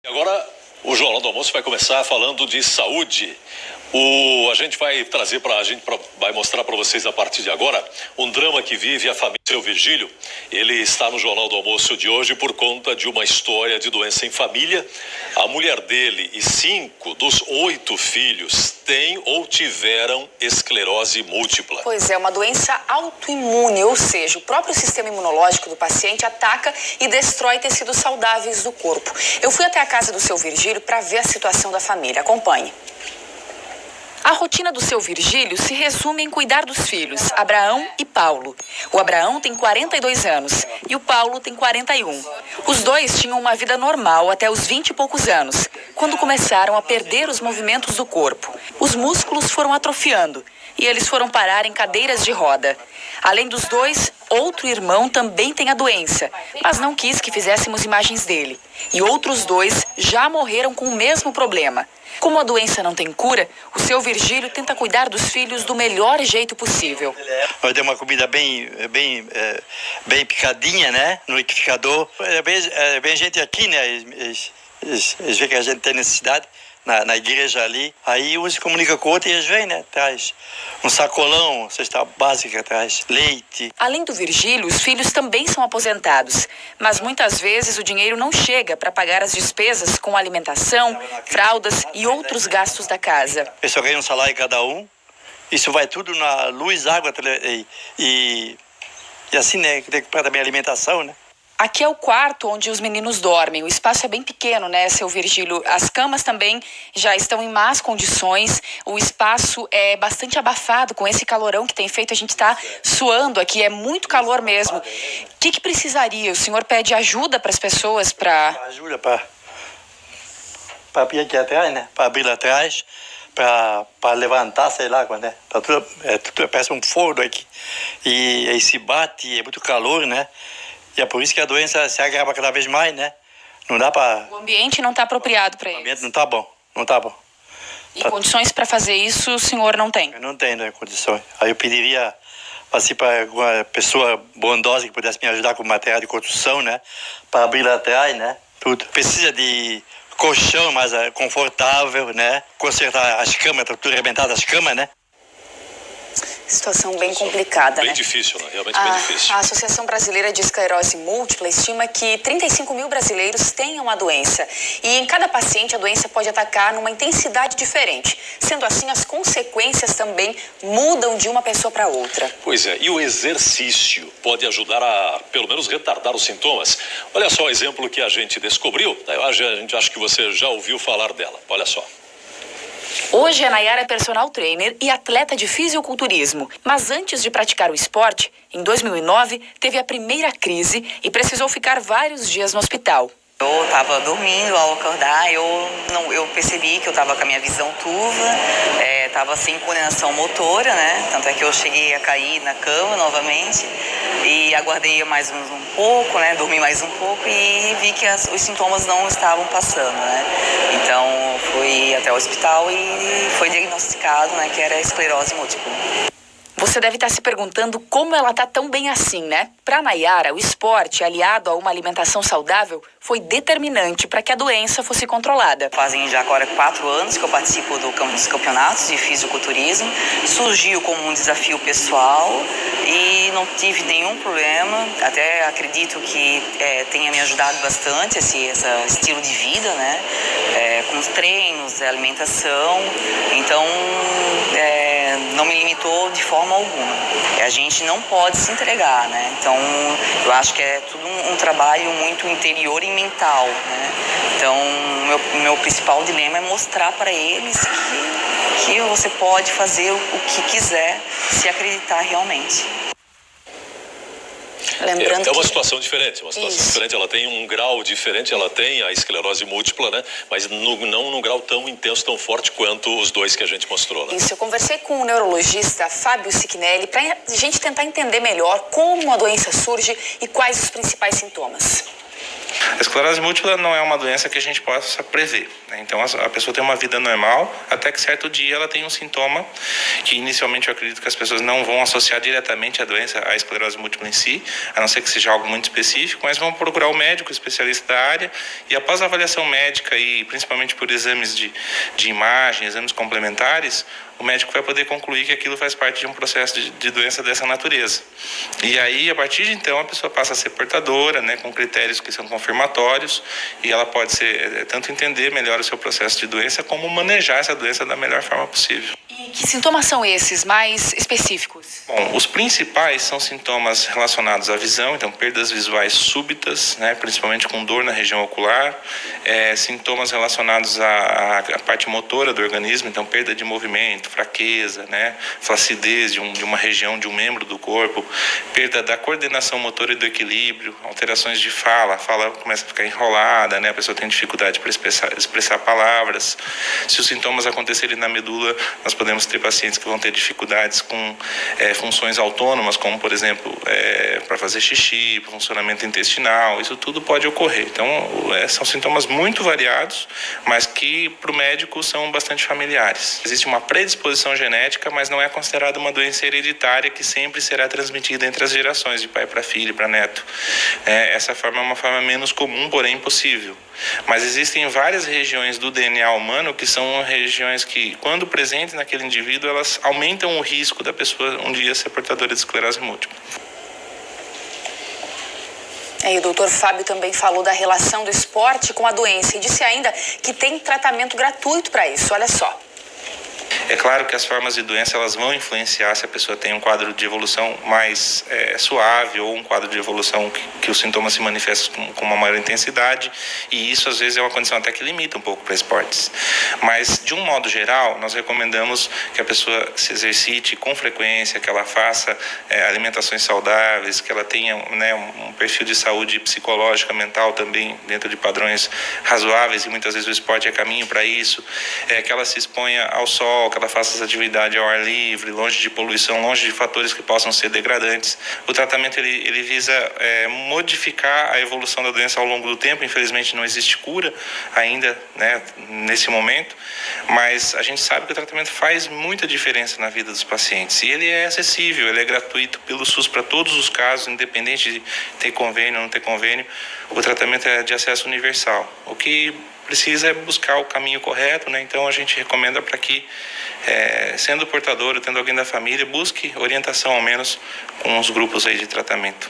Agora o Jornal do Almoço vai começar falando de saúde. A gente vai vai mostrar para vocês a partir de agora um drama que vive a família Seu Virgílio. Ele está no Jornal do Almoço de hoje por conta de uma história de doença em família. A mulher dele e 5 dos 8 filhos têm ou tiveram esclerose múltipla. Pois é, uma doença autoimune, ou seja, o próprio sistema imunológico do paciente ataca e destrói tecidos saudáveis do corpo. Eu fui até a casa do Seu Virgílio para ver a situação da família. Acompanhe. A rotina do Seu Virgílio se resume em cuidar dos filhos, Abraão e Paulo. O Abraão tem 42 anos e o Paulo tem 41. Os dois tinham uma vida normal até os 20 e poucos anos, quando começaram a perder os movimentos do corpo. Os músculos foram atrofiando e eles foram parar em cadeiras de roda. Além dos dois, outro irmão também tem a doença, mas não quis que fizéssemos imagens dele. E outros 2 já morreram com o mesmo problema. Como a doença não tem cura, o Seu Virgílio tenta cuidar dos filhos do melhor jeito possível. Nós demos uma comida bem picadinha, né? No liquidificador. Vem gente aqui, né? Eles veem que a gente tem necessidade. Na igreja ali, aí um se comunica com o outro e eles vêm, né? Traz um sacolão, cesta básica, traz leite. Além do Virgílio, os filhos também são aposentados, mas muitas vezes o dinheiro não chega para pagar as despesas com alimentação, fraldas e outros gastos da casa. Eu só ganho um salário cada um, isso vai tudo na luz, água e assim, né? Tem que pagar também a alimentação, né? Aqui é o quarto onde os meninos dormem. O espaço é bem pequeno, né, Seu Virgílio? As camas também já estão em más condições. O espaço é bastante abafado com esse calorão que tem feito. A gente está suando aqui, é muito calor mesmo. O que precisaria? O senhor pede ajuda para as pessoas para... Ajuda para abrir aqui atrás, né? Para abrir lá atrás, para levantar, sei lá, né? Tá tudo parece um forno aqui. E aí se bate, é muito calor, né? E é por isso que a doença se agrava cada vez mais, né? Não dá para... O ambiente não está apropriado para isso. O eles. ambiente não tá bom. E condições para fazer isso o senhor não tem? Eu não tenho, né, condições. Aí eu pediria, assim, para alguma pessoa bondosa que pudesse me ajudar com material de construção, né? Para abrir lá atrás, né? Tudo. Precisa de colchão mais confortável, né? Consertar as camas, tá tudo arrebentado as camas, né? Situação bem complicada, bem né? Difícil, né? Realmente bem difícil. A Associação Brasileira de Esclerose Múltipla estima que 35 mil brasileiros tenham a doença. E em cada paciente a doença pode atacar numa intensidade diferente. Sendo assim, as consequências também mudam de uma pessoa para outra. Pois é, e o exercício pode ajudar a, pelo menos, retardar os sintomas. Olha só o exemplo que a gente descobriu. A gente acha que você já ouviu falar dela. Olha só. Hoje a Nayara é personal trainer e atleta de fisiculturismo. Mas antes de praticar o esporte, em 2009, teve a primeira crise e precisou ficar vários dias no hospital. Eu estava dormindo, ao acordar, eu percebi que eu estava com a minha visão turva, estava sem coordenação motora, né? Tanto é que eu cheguei a cair na cama novamente e aguardei mais um pouco, né? Dormi mais um pouco e vi que os sintomas não estavam passando, né? Então fui até o hospital e foi diagnosticado, né, que era esclerose múltipla. Você deve estar se perguntando como ela está tão bem assim, né? Para Nayara, o esporte, aliado a uma alimentação saudável, foi determinante para que a doença fosse controlada. Fazem já agora 4 anos que eu participo dos campeonatos de fisiculturismo. Surgiu como um desafio pessoal e não tive nenhum problema. Até acredito que tenha me ajudado bastante esse estilo de vida, né? Com os treinos, a alimentação. Então, não me limitou de forma alguma. A gente não pode se entregar, né? Então, eu acho que é tudo um trabalho muito interior e mental, né? Então, meu principal dilema é mostrar para eles que você pode fazer o que quiser, se acreditar realmente. É uma situação diferente, diferente, ela tem um grau diferente, ela tem a esclerose múltipla, né? Mas não num grau tão intenso, tão forte quanto os 2 que a gente mostrou, né? Isso, eu conversei com o neurologista Fábio Sicnelli para a gente tentar entender melhor como a doença surge e quais os principais sintomas. A esclerose múltipla não é uma doença que a gente possa prever, né? Então a pessoa tem uma vida normal até que certo dia ela tem um sintoma que inicialmente eu acredito que as pessoas não vão associar diretamente a doença, a esclerose múltipla em si, a não ser que seja algo muito específico, mas vão procurar o médico especialista da área e após a avaliação médica e principalmente por exames de imagem, exames complementares, o médico vai poder concluir que aquilo faz parte de um processo de doença dessa natureza. E aí, a partir de então, a pessoa passa a ser portadora, né, com critérios que são confirmatórios, e ela pode ser, tanto entender melhor o seu processo de doença, como manejar essa doença da melhor forma possível. E que sintomas são esses mais específicos? Bom, os principais são sintomas relacionados à visão, então perdas visuais súbitas, né, principalmente com dor na região ocular, sintomas relacionados à parte motora do organismo, então perda de movimento, fraqueza, né, flacidez de uma região, de um membro do corpo, perda da coordenação motora e do equilíbrio, alterações de fala, a fala começa a ficar enrolada, né, a pessoa tem dificuldade para expressar palavras. Se os sintomas acontecerem na medula, nós podemos ter pacientes que vão ter dificuldades com funções autônomas, como, por exemplo, para fazer xixi, para funcionamento intestinal, isso tudo pode ocorrer. Então, são sintomas muito variados, mas que, para o médico, são bastante familiares. Existe uma predisposição genética, mas não é considerada uma doença hereditária que sempre será transmitida entre as gerações, de pai para filho, para neto. Essa forma é uma forma menos comum, porém impossível. Mas existem várias regiões do DNA humano que são regiões que, quando presentes naquele indivíduo, elas aumentam o risco da pessoa um dia ser portadora de esclerose múltipla. E o doutor Fábio também falou da relação do esporte com a doença e disse ainda que tem tratamento gratuito para isso. Olha só. É claro que as formas de doença elas vão influenciar se a pessoa tem um quadro de evolução mais suave ou um quadro de evolução que os sintomas se manifestam com uma maior intensidade, e isso às vezes é uma condição até que limita um pouco para esportes. Mas, de um modo geral, nós recomendamos que a pessoa se exercite com frequência, que ela faça alimentações saudáveis, que ela tenha, né, um perfil de saúde psicológica, mental também dentro de padrões razoáveis, e muitas vezes o esporte é caminho para isso, que ela se exponha ao sol, que ela faça essa atividade ao ar livre, longe de poluição, longe de fatores que possam ser degradantes. O tratamento ele visa modificar a evolução da doença ao longo do tempo. Infelizmente não existe cura ainda, né, nesse momento, mas a gente sabe que o tratamento faz muita diferença na vida dos pacientes e ele é acessível, ele é gratuito pelo SUS para todos os casos, independente de ter convênio ou não ter convênio. O tratamento é de acesso universal. O que precisa é buscar o caminho correto, né? Então a gente recomenda para que, sendo portador ou tendo alguém da família, busque orientação ao menos com os grupos aí de tratamento.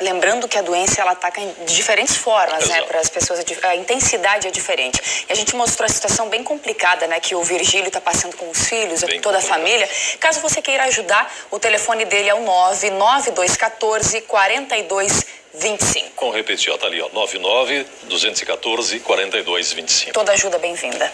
Lembrando que a doença ela ataca de diferentes formas, né? Exato. Para as pessoas a intensidade é diferente. E a gente mostrou a situação bem complicada, né? Que o Virgílio está passando com os filhos, Bem toda a complicado. família. Caso você queira ajudar, o telefone dele é o 99214-4225. Vamos repetir, ó, tá ali, ó, 99-214-4225. Toda ajuda bem-vinda.